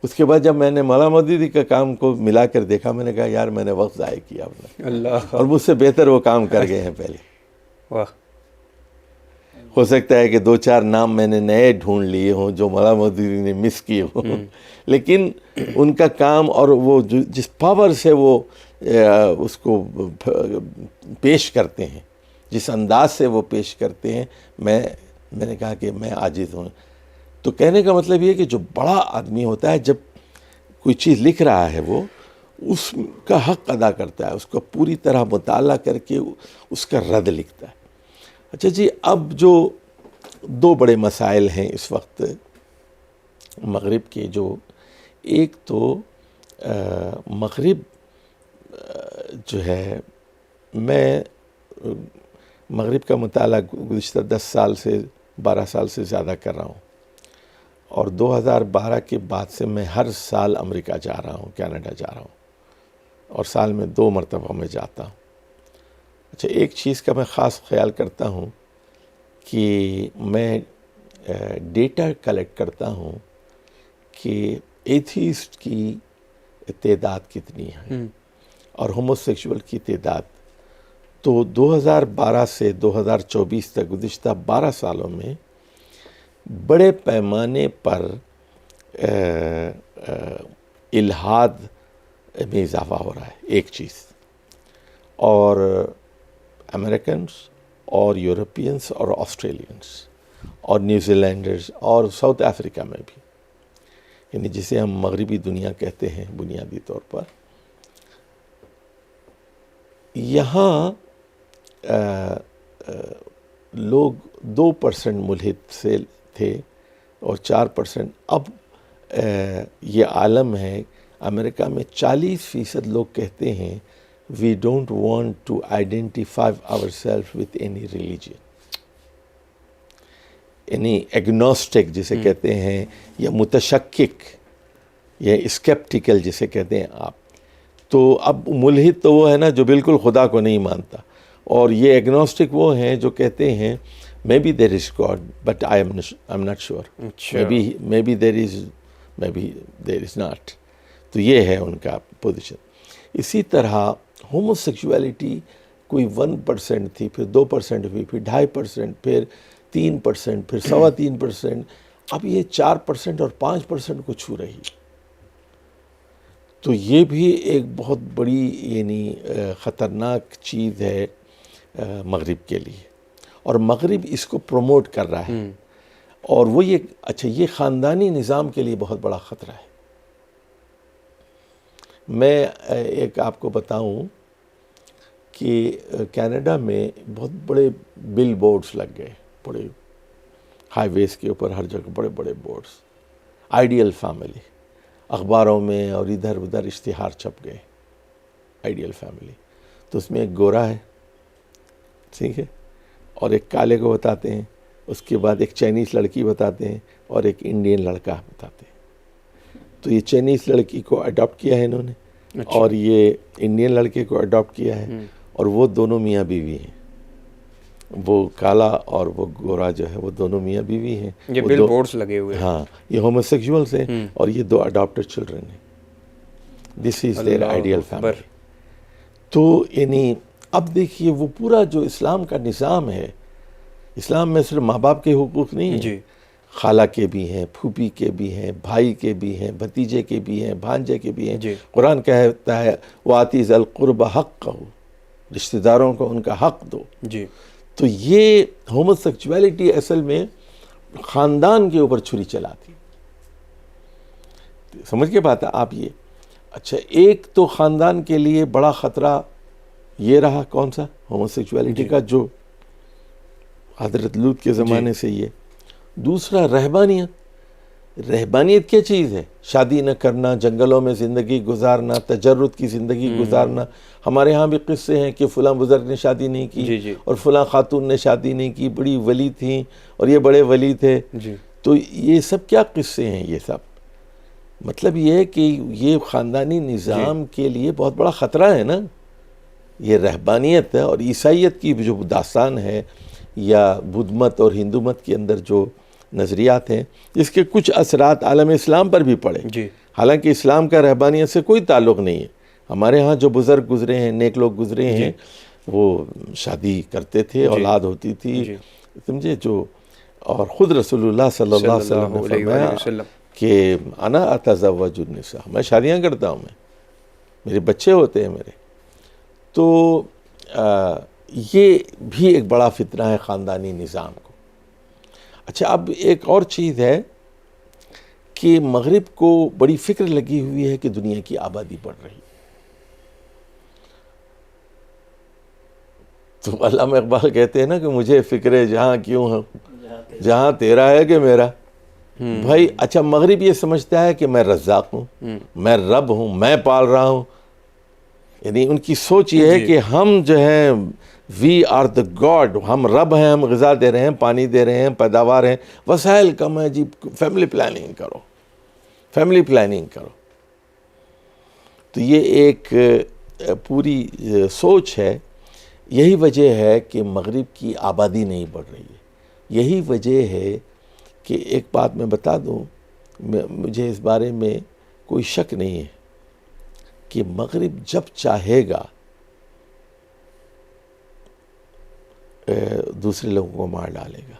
اس کے بعد جب میں نے مولانا مودودی کا کام کو ملا کر دیکھا، میں نے کہا یار میں نے وقت ضائع کیا اپنا، اللہ، اور مجھ سے بہتر وہ کام کر گئے ہیں پہلے. واہ. ہو سکتا ہے کہ 2-4 نام میں نے نئے ڈھونڈ لیے ہوں جو مولانا مودودی نے مس کیے ہوں، لیکن ان کا کام اور وہ جس پاور سے وہ اس کو پیش کرتے ہیں، جس انداز سے وہ پیش کرتے ہیں، میں نے کہا کہ میں عاجز ہوں. تو کہنے کا مطلب یہ کہ جو بڑا آدمی ہوتا ہے، جب کوئی چیز لکھ رہا ہے وہ اس کا حق ادا کرتا ہے، اس کو پوری طرح مطالعہ کر کے اس کا رد لکھتا ہے. اچھا جی، اب جو 2 بڑے مسائل ہیں اس وقت مغرب کے، جو ایک تو مغرب جو ہے، میں مغرب کا مطالعہ گزشتہ 10 سال سے 12 سال سے زیادہ کر رہا ہوں، اور 2012 کے بعد سے میں ہر سال امریکہ جا رہا ہوں، کینیڈا جا رہا ہوں، اور سال میں 2 مرتبہ میں جاتا ہوں. اچھا، ایک چیز کا میں خاص خیال کرتا ہوں کہ میں ڈیٹا کلیکٹ کرتا ہوں کہ ایتھیسٹ کی تعداد کتنی ہے اور ہومو سیکشول کی تعداد. تو 2012 سے 2024 تک گزشتہ 12 سالوں میں بڑے پیمانے پر الحاد میں اضافہ ہو رہا ہے، ایک چیز. اور امریکنز اور یورپینز اور آسٹریلینز اور نیوزی لینڈرز اور ساؤتھ افریقہ میں بھی، یعنی جسے ہم مغربی دنیا کہتے ہیں بنیادی طور پر، یہاں لوگ 2% ملحد سے تھے اور 4%. اب یہ عالم ہے، امریکہ میں 40% لوگ کہتے ہیں we don't want to identify ourselves with any religion. یعنی ایگنوسٹک جسے کہتے ہیں، یا متشکک یا اسکیپٹیکل جسے کہتے ہیں آپ. تو اب ملحد تو وہ ہے نا جو بالکل خدا کو نہیں مانتا، اور یہ ایگنوسٹک وہ ہیں جو کہتے ہیں maybe there is God but I'm not sure. maybe there is not. تو یہ ہے ان کا پوزیشن. اسی طرح ہومو سیکچولیٹی کوئی 1% تھی، پھر 2% ہوئی، پھر 2.5%، پھر 3%، پھر 3.25%، اب یہ 4% اور 5% کو چھو رہی. تو یہ بھی ایک بہت بڑی یعنی خطرناک چیز ہے مغرب کے لیے، اور مغرب اس کو پروموٹ کر رہا ہے. اور وہ یہ خاندانی نظام کے لیے بہت بڑا خطرہ ہے. میں ایک آپ کو بتاؤں کہ کینیڈا میں بہت بڑے بل بورڈز لگ گئے، بڑے ہائی ویز کے اوپر ہر جگہ بڑے بڑے بورڈز، آئیڈیل فیملی، اخباروں میں اور ادھر ادھر اشتہار چھپ گئے، آئیڈیل فیملی. تو اس میں ایک گورا ہے، ٹھیک ہے، اور ایک کالے کو بتاتے ہیں، اس کے بعد ایک چائنیز لڑکی بتاتے ہیں، اور ایک انڈین لڑکا بتاتے ہیں. تو یہ چائنیز لڑکی کو اڈاپٹ کیا ہے انہوں نے، اور یہ انڈین لڑکے کو اڈاپٹ کیا ہے، اور وہ دونوں میاں بیوی ہیں. وہ کالا اور وہ گورا جو ہے وہ دونوں میاں بیوی ہیں. یہ بل بورڈز لگے ہوئے ہیں. ہاں، یہ ہومو سیکچولز ہیں، اور یہ 2 اڈاپٹڈ چلڈرن ہیں. دس از دیئر آئیڈیل فیملی. تو یعنی اب دیکھیے وہ پورا جو اسلام کا نظام ہے، اسلام میں صرف ماں باپ کے حقوق نہیں ہیں، خالہ کے بھی ہیں، پھوپھی کے بھی ہیں، بھائی کے بھی ہیں، بھتیجے کے بھی ہیں، بھانجے کے بھی ہیں. قرآن کہتا ہے وَآتِ ذَا الْقُرْبَ حَقَّهُ، رشتہ داروں کو ان کا حق دو. تو یہ ہومو سیکچولیٹی اصل میں خاندان کے اوپر چھری چلاتی. سمجھ کے بات ہے آپ یہ. اچھا، ایک تو خاندان کے لیے بڑا خطرہ یہ رہا کون سا؟ ہومو سیکچولیٹی کا، جو حضرت لوط کے زمانے سے یہ. دوسرا رہبانیت کیا چیز ہے؟ شادی نہ کرنا، جنگلوں میں زندگی گزارنا، تجرد کی زندگی گزارنا. ہمارے ہاں بھی قصے ہیں کہ فلاں بزرگ نے شادی نہیں کی، اور فلاں خاتون نے شادی نہیں کی، بڑی ولی تھیں اور یہ بڑے ولی تھے. تو یہ سب کیا قصے ہیں؟ یہ سب مطلب یہ ہے کہ یہ خاندانی نظام کے لیے بہت بڑا خطرہ ہے نا. یہ رہبانیت ہے، اور عیسائیت کی جو داستان ہے، یا بدھ مت اور ہندو مت کے اندر جو نظریات ہیں، اس کے کچھ اثرات عالم اسلام پر بھی پڑے. حالانکہ اسلام کا رہبانیت سے کوئی تعلق نہیں ہے. ہمارے ہاں جو بزرگ گزرے ہیں، نیک لوگ گزرے ہیں، وہ شادی کرتے تھے، اولاد ہوتی تھی، سمجھے جو. اور خود رسول اللہ صلی اللہ علیہ وسلم نے فرمایا کہ انا اتزوج النساء، میں شادیاں کرتا ہوں، میرے بچے ہوتے ہیں میرے. تو یہ بھی ایک بڑا فتنہ ہے خاندانی نظام کو. اچھا، اب ایک اور چیز ہے کہ مغرب کو بڑی فکر لگی ہوئی ہے کہ دنیا کی آبادی بڑھ رہی ہے. تو علامہ اقبال کہتے ہیں نا کہ مجھے فکر ہے جہاں کیوں ہے، جہاں تیرا ہے کہ میرا. بھائی اچھا، مغرب یہ سمجھتا ہے کہ میں رزاق ہوں، میں رب ہوں، میں پال رہا ہوں. یعنی ان کی سوچ یہ ہے کہ ہم جو ہیں وی آر دا گاڈ، ہم رب ہیں، ہم غذا دے رہے ہیں، پانی دے رہے ہیں، پیداوار ہیں، وسائل کم ہے جی، فیملی پلاننگ کرو، فیملی پلاننگ کرو. تو یہ ایک پوری سوچ ہے. یہی وجہ ہے کہ مغرب کی آبادی نہیں بڑھ رہی ہے. یہی وجہ ہے کہ ایک بات میں بتا دوں، مجھے اس بارے میں کوئی شک نہیں ہے کہ مغرب جب چاہے گا دوسرے لوگوں کو مار ڈالے گا.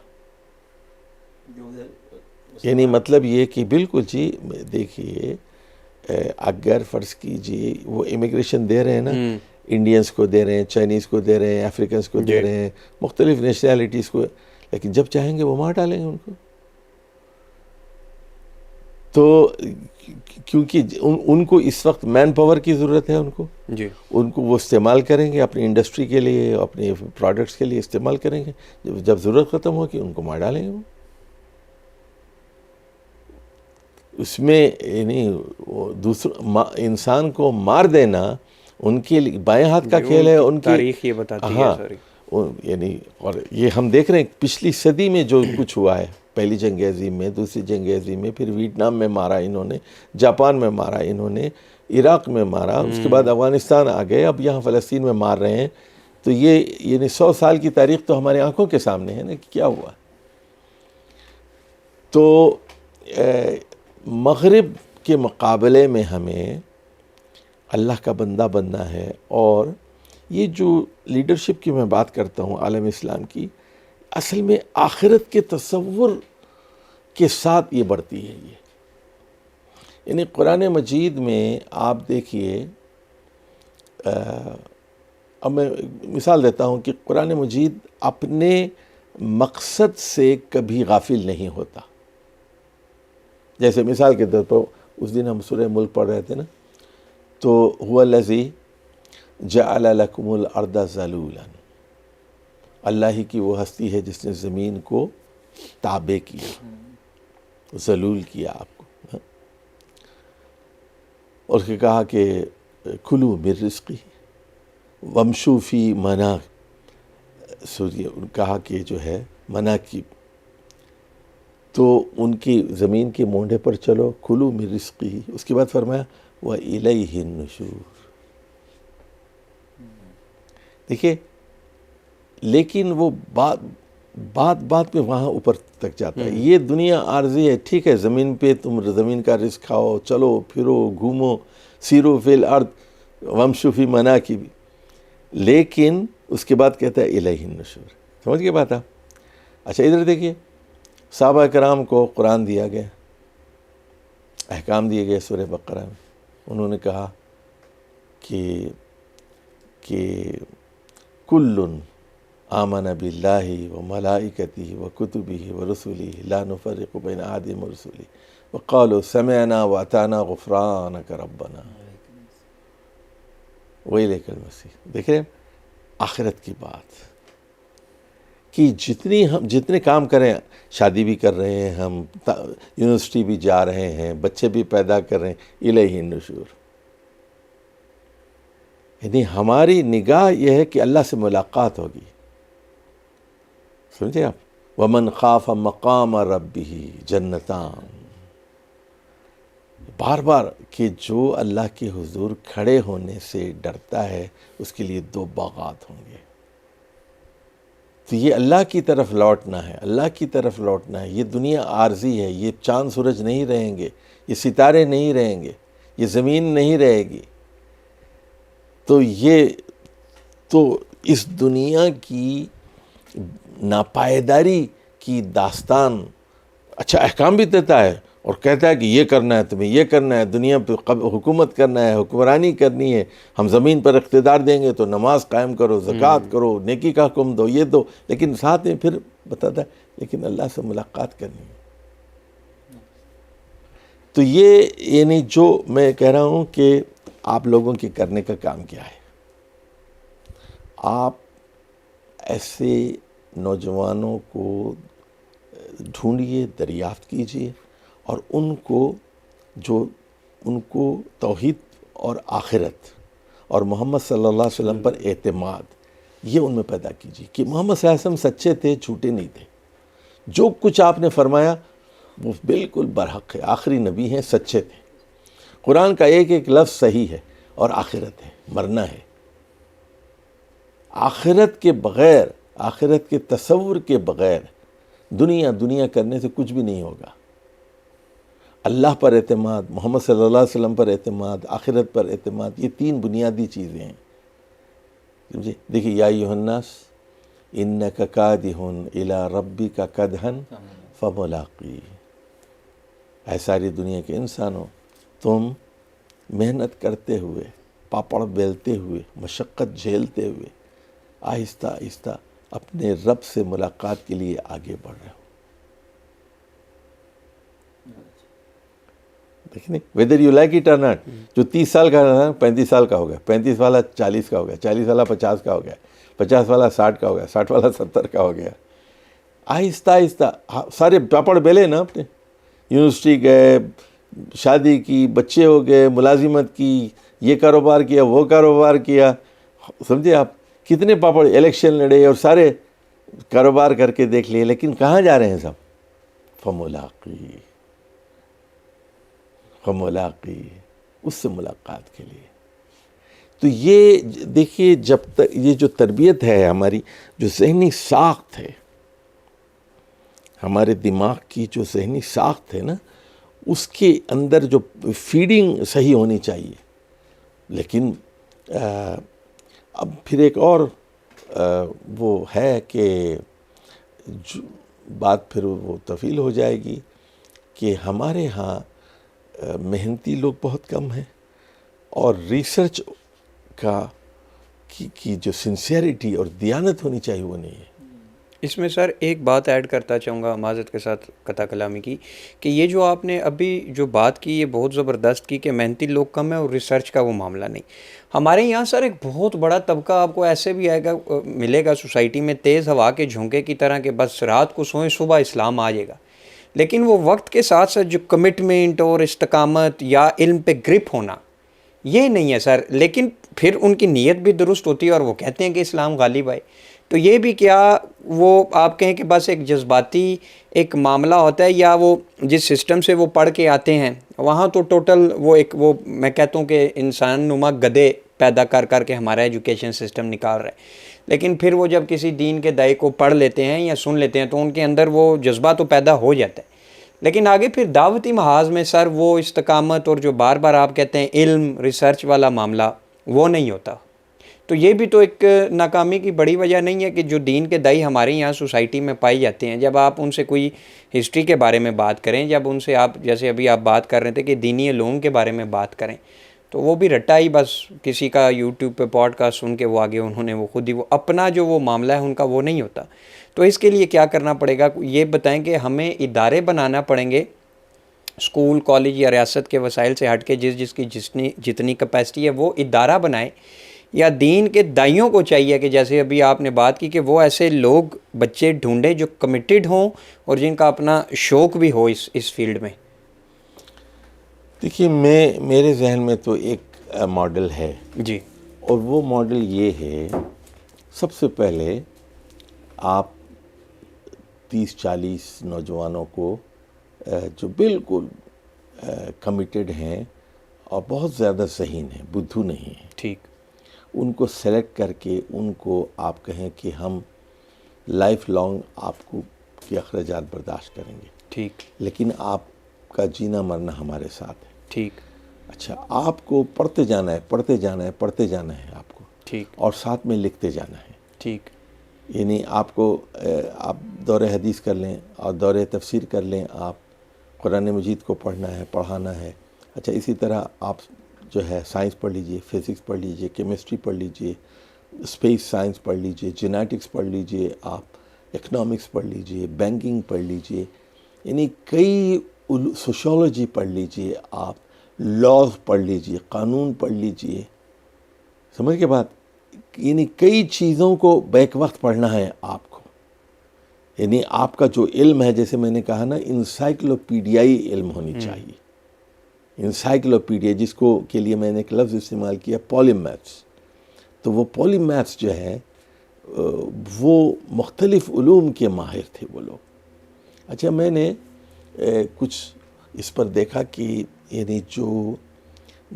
یعنی مطلب یہ کہ بالکل جی، دیکھیے اگر فرض کیجیے وہ امیگریشن دے رہے ہیں نا، انڈینز کو دے رہے ہیں، چائنیز کو دے رہے ہیں، افریکنز کو دے رہے ہیں، مختلف نیشنلٹیز کو، لیکن جب چاہیں گے وہ مار ڈالیں گے ان کو. تو کیونکہ ان کو اس وقت مین پاور کی ضرورت ہے، ان کو وہ استعمال کریں گے اپنی انڈسٹری کے لیے، اپنے پروڈکٹس کے لیے استعمال کریں گے. جب ضرورت ختم ہوگی ان کو مار ڈالیں گے. وہ اس میں یعنی دوسرا انسان کو مار دینا ان کے لیے بائیں ہاتھ کا کھیل ہے. ان کی تاریخ یہ بتاتی ہے ساری. یعنی اور یہ ہم دیکھ رہے ہیں پچھلی صدی میں جو کچھ ہوا ہے، پہلی جنگ عظیم میں، دوسری جنگ عظیم میں، پھر ویتنام میں مارا انہوں نے، جاپان میں مارا انہوں نے. عراق میں مارا، اس کے بعد افغانستان آ گئے، اب یہاں فلسطین میں مار رہے ہیں. تو یہ یعنی 100 سال کی تاریخ تو ہماری آنکھوں کے سامنے ہے نا کہ کیا ہوا. تو مغرب کے مقابلے میں ہمیں اللہ کا بندہ بننا ہے. اور یہ جو لیڈرشپ کی میں بات کرتا ہوں عالم اسلام کی، اصل میں آخرت کے تصور کے ساتھ یہ بڑھتی ہے. یہ یعنی قرآن مجید میں آپ دیکھیے، اب میں مثال دیتا ہوں کہ قرآن مجید اپنے مقصد سے کبھی غافل نہیں ہوتا. جیسے مثال کے طور پر اس دن ہم سورہ ملک پڑھ رہے تھے نا، تو هو الذی جعل لکم الارض ذلولا، اللہ ہی کی وہ ہستی ہے جس نے زمین کو تابع کیا، ذلول کیا آپ کو، اور اس نے کہا کہ کلوا من رزقہ وامشوا فی کہا کہ جو ہے مناکب، تو ان کی زمین کے مونڈے پر چلو، کلوا من رزقہ. اس کے بعد فرمایا وَإِلَيْهِ النُّشُورُ. دیکھیے، لیکن وہ بات میں وہاں اوپر تک جاتا ہے. یہ دنیا عارضی ہے، ٹھیک ہے، زمین پہ تم زمین کا رزق کھاؤ، چلو پھرو گھومو، سیرو فی الارض وامشوا فی مناکب، لیکن اس کے بعد کہتا ہے الیہ النشور. سمجھ گئے بات آپ؟ اچھا ادھر دیکھیے، صحابہ کرام کو قرآن دیا گیا، احکام دیے گئے سورہ بقرہ میں. انہوں نے کہا کہ کل آمن باللہ وملائکتہ وکتبہ ورسلہ لا نفرق بین احد من رسلہ وقالوا سمعنا واطعنا غفرانک ربنا وإلیک المصیر. دیکھ رہے ہیں آخرت کی بات کہ جتنے کام کریں، شادی بھی کر رہے ہیں ہم، یونیورسٹی بھی جا رہے ہیں، بچے بھی پیدا کر رہے ہیں، الیہ النشور. یعنی ہماری نگاہ یہ ہے کہ اللہ سے ملاقات ہوگی. سمجھے آپ؟ وَمَنْ خَافَ مَقَامَ رَبِّهِ جَنَّتَانِ. بار بار کہ جو اللہ کے حضور کھڑے ہونے سے ڈرتا ہے اس کے لیے 2 باغات ہوں گے. تو یہ اللہ کی طرف لوٹنا ہے، اللہ کی طرف لوٹنا ہے. یہ دنیا عارضی ہے، یہ چاند سورج نہیں رہیں گے، یہ ستارے نہیں رہیں گے، یہ زمین نہیں رہے گی. تو اس دنیا کی ناپائیداری کی داستان. اچھا احکام بھی دیتا ہے اور کہتا ہے کہ یہ کرنا ہے، تمہیں یہ کرنا ہے، دنیا پہ حکومت کرنا ہے، حکمرانی کرنی ہے، ہم زمین پر اقتدار دیں گے تو نماز قائم کرو، زکوٰۃ کرو، نیکی کا حکم دو، یہ دو. لیکن ساتھ میں پھر بتاتا ہے لیکن اللہ سے ملاقات کرنی ہے. تو یہ یعنی جو میں کہہ رہا ہوں کہ آپ لوگوں کے کرنے کا کام کیا ہے. آپ ایسے نوجوانوں کو ڈھونڈیے، دریافت کیجیے، اور ان کو توحید اور آخرت اور محمد صلی اللہ علیہ وسلم پر اعتماد یہ ان میں پیدا کیجیے کہ محمد صلی اللہ علیہ وسلم سچے تھے، جھوٹے نہیں تھے. جو کچھ آپ نے فرمایا وہ بالکل برحق ہے، آخری نبی ہیں، سچے تھے. قرآن کا ایک ایک لفظ صحیح ہے، اور آخرت ہے، مرنا ہے. آخرت کے بغیر، آخرت کے تصور کے بغیر دنیا کرنے سے کچھ بھی نہیں ہوگا. اللہ پر اعتماد، محمد صلی اللہ علیہ وسلم پر اعتماد، آخرت پر اعتماد، یہ 3 بنیادی چیزیں ہیں. دیکھیے یا ایھا الناس انک کادح الی ربک کدحا فملاقیہ. اے ساری دنیا کے انسانوں، تم محنت کرتے ہوئے، پاپڑ بیلتے ہوئے، مشقت جھیلتے ہوئے آہستہ آہستہ اپنے رب سے ملاقات کے لیے آگے بڑھ رہے ہو. دیکھیں ویدر یو لائک اٹ اور ناٹ. جو 30 سال کا ہے 35 سال کا ہو گیا، 35 والا 40 کا ہو گیا، 40 والا 50 کا ہو گیا، 50 والا 60 کا ہو گیا، 60 والا 70 کا ہو گیا. آہستہ آہستہ سارے پاپڑ بیلے نا، اپنے یونیورسٹی گئے، شادی کی، بچے ہو گئے، ملازمت کی، یہ کاروبار کیا، وہ کاروبار کیا. سمجھے آپ کتنے پاپڑ، الیکشن لڑے اور سارے کاروبار کر کے دیکھ لیے، لیکن کہاں جا رہے ہیں سب؟ فملاقی. اس سے ملاقات کے لیے. تو یہ دیکھیے جب تک یہ جو تربیت ہے ہماری، جو ذہنی ساخت ہے، ہمارے دماغ کی جو ذہنی ساخت ہے نا، اس کے اندر جو فیڈنگ صحیح ہونی چاہیے. لیکن اب پھر ایک اور وہ ہے کہ بات پھر وہ طویل ہو جائے گی کہ ہمارے ہاں محنتی لوگ بہت کم ہیں، اور ریسرچ کی جو سنسیئرٹی اور دیانت ہونی چاہیے وہ نہیں ہے. اس میں سر ایک بات ایڈ کرتا چاہوں گا معذرت کے ساتھ قطع کلامی کی، کہ یہ جو آپ نے ابھی جو بات کی یہ بہت زبردست کی کہ محنتی لوگ کم ہیں اور ریسرچ کا وہ معاملہ نہیں. ہمارے یہاں سر ایک بہت بڑا طبقہ آپ کو ایسے بھی آئے گا ملے گا سوسائٹی میں، تیز ہوا کے جھونکے کی طرح کہ بس رات کو سوئیں صبح اسلام آ جائے گا. لیکن وہ وقت کے ساتھ ساتھ جو کمٹمنٹ اور استقامت یا علم پہ گرپ ہونا یہ نہیں ہے سر. لیکن پھر ان کی نیت بھی درست ہوتی ہے اور وہ کہتے ہیں کہ اسلام غالب آئے. تو یہ بھی کیا وہ آپ کہیں کہ بس ایک جذباتی ایک معاملہ ہوتا ہے، یا وہ جس سسٹم سے وہ پڑھ کے آتے ہیں وہاں تو ٹوٹل وہ میں کہتا ہوں کہ انسان نما گدھے پیدا کر کر کے ہمارا ایجوکیشن سسٹم نکال رہا ہے. لیکن پھر وہ جب کسی دین کے دائی کو پڑھ لیتے ہیں یا سن لیتے ہیں تو ان کے اندر وہ جذبہ تو پیدا ہو جاتا ہے. لیکن آگے پھر دعوتی محاذ میں سر وہ استقامت اور جو بار بار آپ کہتے ہیں علم ریسرچ والا معاملہ وہ نہیں ہوتا. تو یہ بھی تو ایک ناکامی کی بڑی وجہ نہیں ہے کہ جو دین کے دائی ہمارے یہاں سوسائٹی میں پائی جاتے ہیں، جب آپ ان سے کوئی ہسٹری کے بارے میں بات کریں، جب ان سے آپ جیسے ابھی آپ بات کر رہے تھے کہ دینی علوم کے بارے میں بات کریں، تو وہ بھی رٹا ہی بس کسی کا یوٹیوب پہ پوڈ کاسٹ سن کے وہ آگے انہوں نے وہ خود ہی وہ اپنا جو وہ معاملہ ہے ان کا وہ نہیں ہوتا. تو اس کے لیے کیا کرنا پڑے گا یہ بتائیں کہ ہمیں ادارے بنانا پڑیں گے، اسکول کالج یا ریاست کے وسائل سے ہٹ کے جس کی جتنی کیپیسٹی ہے وہ ادارہ بنائیں، یا دین کے دائیوں کو چاہیے کہ جیسے ابھی آپ نے بات کی کہ وہ ایسے لوگ بچے ڈھونڈیں جو کمیٹڈ ہوں اور جن کا اپنا شوق بھی ہو اس فیلڈ میں. دیکھیے میرے ذہن میں تو ایک ماڈل ہے جی. اور وہ ماڈل یہ ہے، سب سے پہلے آپ 30-40 نوجوانوں کو جو بالکل کمیٹڈ ہیں اور بہت زیادہ ذہین ہیں، بدھو نہیں ہیں، ٹھیک، ان کو سلیکٹ کر کے ان کو آپ کہیں کہ ہم لائف لانگ آپ کو کے اخراجات برداشت کریں گے، ٹھیک، لیکن آپ کا جینا مرنا ہمارے ساتھ ہے. ٹھیک، اچھا، آپ کو پڑھتے جانا ہے آپ کو، ٹھیک، اور ساتھ میں لکھتے جانا ہے. ٹھیک، یعنی آپ کو آپ دور حدیث کر لیں اور دور تفسیر کر لیں، آپ قرآن مجید کو پڑھنا ہے، پڑھانا ہے. اچھا، اسی طرح آپ جو ہے سائنس پڑھ لیجئے، فزکس پڑھ لیجئے، کیمسٹری پڑھ لیجئے، اسپیس سائنس پڑھ لیجئے، جینیٹکس پڑھ لیجئے، آپ اکنامکس پڑھ لیجئے، بینکنگ پڑھ لیجئے، یعنی کئی سوشولوجی پڑھ لیجئے، آپ لاز پڑھ لیجئے، قانون پڑھ لیجئے. سمجھ کے بات، یعنی کئی چیزوں کو بیک وقت پڑھنا ہے آپ کو. یعنی آپ کا جو علم ہے، جیسے میں نے کہا نا، انسائکلوپیڈیائی علم ہونی چاہیے. انسائکلوپیڈیا، جس کو کے لیے میں نے ایک لفظ استعمال کیا، پولیمیتھس. تو وہ پولیمیتھس جو ہیں وہ مختلف علوم کے ماہر تھے وہ لوگ. اچھا، میں نے کچھ اس پر دیکھا کہ یعنی جو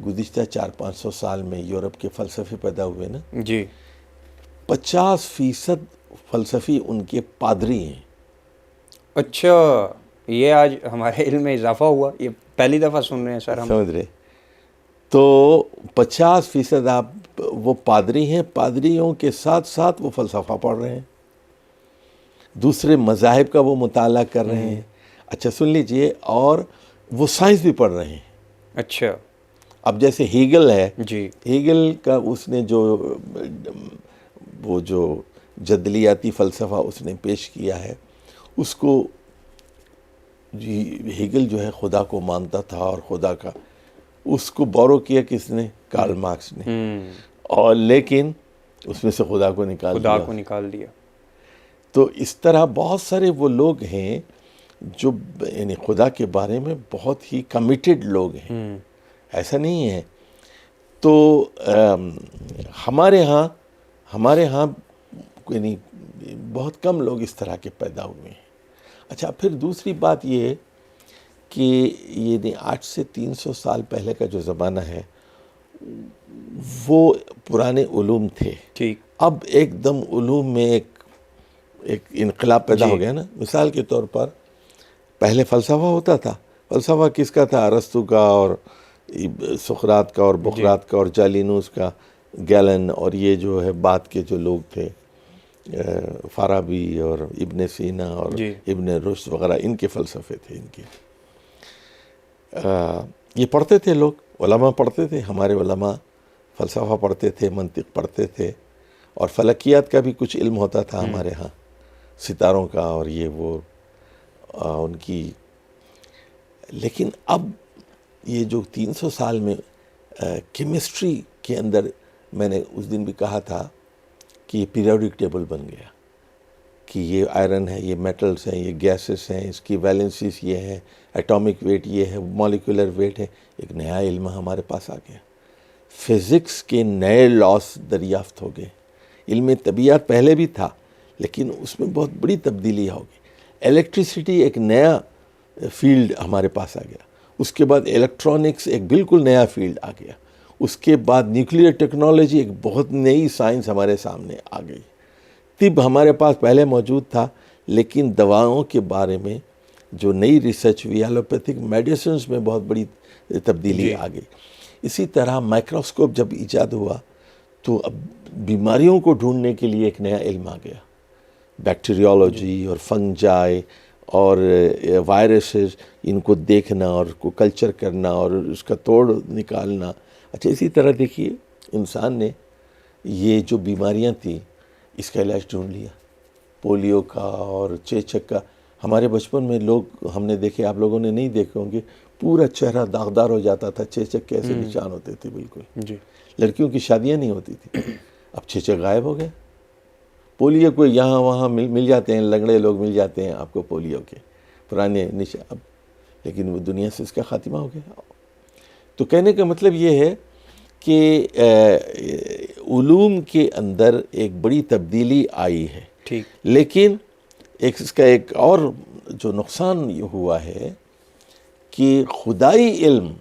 گزشتہ 400-500 سال میں یورپ کے فلسفے پیدا ہوئے نا، جی، 50% فلسفی ان کے پادری ہیں. اچھا، یہ آج ہمارے علم میں اضافہ ہوا، یہ پہلی دفعہ سن رہے ہیں سر ہم. سمجھ رہے؟ تو 50% آپ وہ پادری ہیں، پادریوں کے ساتھ ساتھ وہ فلسفہ پڑھ رہے ہیں، دوسرے مذاہب کا وہ مطالعہ کر رہے ہیں. اچھا سن لیجئے، اور وہ سائنس بھی پڑھ رہے ہیں. اچھا، اب جیسے ہیگل ہے، جی، ہیگل کا اس نے وہ جو جدلیاتی فلسفہ اس نے پیش کیا ہے، اس کو جی ہیگل جو ہے خدا کو مانتا تھا، اور خدا کا اس کو بورو کیا کس نے؟ کارل مارکس نے. اور لیکن اس میں سے خدا کو نکال دیا. تو اس طرح بہت سارے وہ لوگ ہیں جو یعنی خدا کے بارے میں بہت ہی کمیٹڈ لوگ ہیں، ایسا نہیں ہے. تو ہمارے ہاں یعنی بہت کم لوگ اس طرح کے پیدا ہوئے ہیں. اچھا، پھر دوسری بات یہ ہے کہ یہ 8 سے 300 سال پہلے کا جو زمانہ ہے وہ پرانے علوم تھے. ٹھیک. اب ایک دم علوم میں ایک انقلاب پیدا ہو گیا نا. مثال کے طور پر پہلے فلسفہ ہوتا تھا. فلسفہ کس کا تھا؟ ارسطو کا اور سقراط کا اور بقراط کا اور جالینوس کا، گیلن، اور یہ جو ہے بعد کے جو لوگ تھے فارابی اور ابن سینا اور ابن رشد وغیرہ، ان کے فلسفے تھے. ان کے یہ پڑھتے تھے لوگ، علماء پڑھتے تھے. ہمارے علماء فلسفہ پڑھتے تھے، منطق پڑھتے تھے، اور فلکیات کا بھی کچھ علم ہوتا تھا ہمارے ہاں، ستاروں کا اور یہ وہ ان کی. لیکن اب یہ جو 300 سال میں کیمسٹری کے اندر، میں نے اس دن بھی کہا تھا کہ یہ پیریوڈک ٹیبل بن گیا، کہ یہ آئرن ہے، یہ میٹلز ہیں، یہ گیسز ہیں، اس کی ویلنسیز یہ ہے، ایٹامک ویٹ یہ ہے، مالیکولر ویٹ ہے. ایک نیا علم ہمارے پاس آ گیا. فزکس کے نئے لاس دریافت ہو گئے. علم طبیعت پہلے بھی تھا لیکن اس میں بہت بڑی تبدیلی ہوگی. الیکٹریسٹی ایک نیا فیلڈ ہمارے پاس آ گیا. اس کے بعد الیکٹرانکس ایک بالکل نیا فیلڈ آ گیا. اس کے بعد نیوکلیئر ٹیکنالوجی ایک بہت نئی سائنس ہمارے سامنے آ گئی. طب ہمارے پاس پہلے موجود تھا لیکن دواؤں کے بارے میں جو نئی ریسرچ ہوئی، ایلوپیتھک میڈیسنز میں بہت بڑی تبدیلی آ گئی. اسی طرح مائکروسکوپ جب ایجاد ہوا تو اب بیماریوں کو ڈھونڈنے کے لیے ایک نیا علم آ گیا. بیکٹیریولوجی اور فنجائی اور وائرسز، ان کو دیکھنا اور کو کلچر کرنا اور اس کا توڑ نکالنا. اچھا، اسی طرح دیکھیے انسان نے یہ جو بیماریاں تھیں اس کا علاج ڈھونڈ لیا. پولیو کا اور چیچک کا. ہمارے بچپن میں لوگ ہم نے دیکھے، آپ لوگوں نے نہیں دیکھے ہوں گے، پورا چہرہ داغدار ہو جاتا تھا. چیچک کے ایسے نشان ہوتے تھے بالکل. لڑکیوں کی شادیاں نہیں ہوتی تھی. اب چیچک غائب ہو گئے. پولیو کو یہاں وہاں مل جاتے ہیں، لنگڑے لوگ مل جاتے ہیں آپ کو پولیو کے پرانے نشان اب، لیکن وہ دنیا سے اس کا خاتمہ ہو گیا. تو کہنے کا مطلب یہ ہے کہ علوم کے اندر ایک بڑی تبدیلی آئی ہے. لیکن اس کا ایک اور جو نقصان یہ ہوا ہے کہ خدائی علم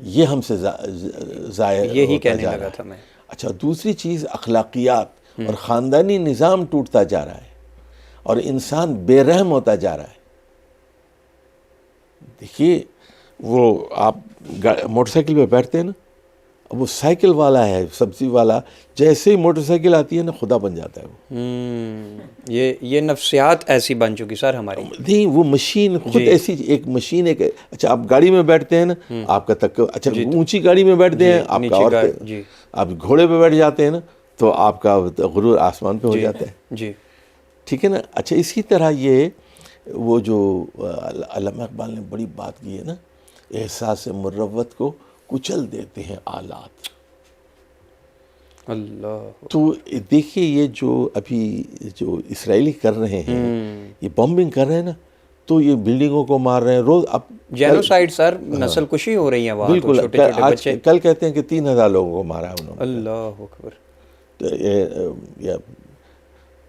یہ ہم سے ضائع یہی ہوتا کہنے جا لگا رہا تھا ہے. میں. اچھا، دوسری چیز اخلاقیات اور خاندانی نظام ٹوٹتا جا رہا ہے اور انسان بے رحم ہوتا جا رہا ہے. دیکھیے وہ آپ موٹر سائیکل پہ بیٹھتے ہیں نا، اب وہ سائیکل والا ہے، سبزی والا، جیسے ہی موٹر سائیکل آتی ہے نا خدا بن جاتا ہے وہ. یہ نفسیات ایسی بن چکی سر ہماری. نہیں، وہ مشین خود ایسی ایک مشین ہے. اچھا، آپ گاڑی میں بیٹھتے ہیں نا، آپ کا تک، اچھا اونچی گاڑی میں بیٹھتے ہیں آپ کا، اور آپ گھوڑے پہ بیٹھ جاتے ہیں نا تو آپ کا غرور آسمان پہ ہو جاتا ہے. ٹھیک ہے نا. اچھا، اسی طرح یہ وہ جو علامہ اقبال نے بڑی بات کی ہے نا، احساس مروت کو کچل دیتے ہیں آلات. اللہ. تو دیکھیے یہ جو ابھی جو اسرائیلی کر رہے ہیں، یہ بمبنگ کر رہے ہیں نا، تو یہ بلڈنگوں کو مار رہے ہیں روز. اب جینوسائیڈ سر، نسل کشی ہو رہی ہے وہاں. بالکل. چھوٹے چھوٹے بچے. کل کہتے ہیں کہ 3000 لوگوں کو مارا ہے انہوں نے. اللہ اکبر.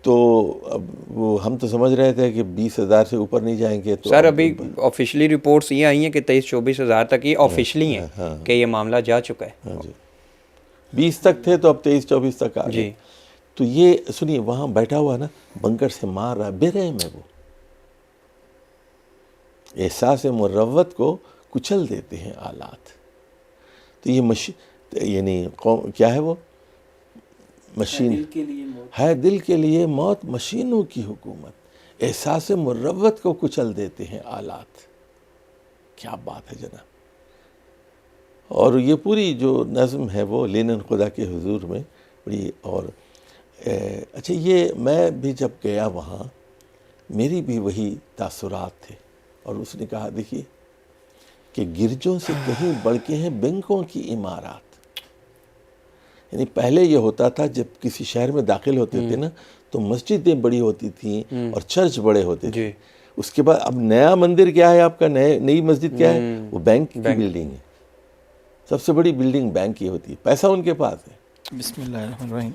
تو اب وہ ہم تو سمجھ رہے تھے کہ 20,000 سے اوپر نہیں جائیں گے. تو سر ابھی آفیشلی رپورٹس یہ آئی ہیں کہ 23-24 ہزار تک یہ آفیشلی ہیں کہ یہ معاملہ جا چکا ہے. 20 تک تھے تو اب 23-24 تک آ گئے. تو یہ سنیے، وہاں بیٹھا ہوا نا بنکر سے مار رہا ہے، بے رحم ہے وہ. احساس مروت کو کچل دیتے ہیں آلات. تو یہ یعنی کیا ہے وہ مشین ہے، دل کے لیے موت، مشینوں کی حکومت. احساس مروت کو کچل دیتے ہیں آلات. کیا بات ہے جناب. اور یہ پوری جو نظم ہے وہ لینن خدا کے حضور میں بڑی. اور اچھا، یہ میں بھی جب گیا وہاں میری بھی وہی تاثرات تھے. اور اس نے کہا دیکھیے کہ گرجوں سے کہیں بڑھ کے ہیں بینکوں کی عمارات. یعنی پہلے یہ ہوتا تھا جب کسی شہر میں داخل ہوتے تھے نا تو مسجدیں بڑی ہوتی تھیں اور چرچ بڑے ہوتے تھے. اس کے بعد اب نیا مندر کیا ہے آپ کا، نئی مسجد کیا ہے، وہ بینک کی بلڈنگ ہے. سب سے بڑی بلڈنگ بینک کی ہوتی ہے، پیسہ ان کے پاس ہے. بسم اللہ الرحمن الرحیم.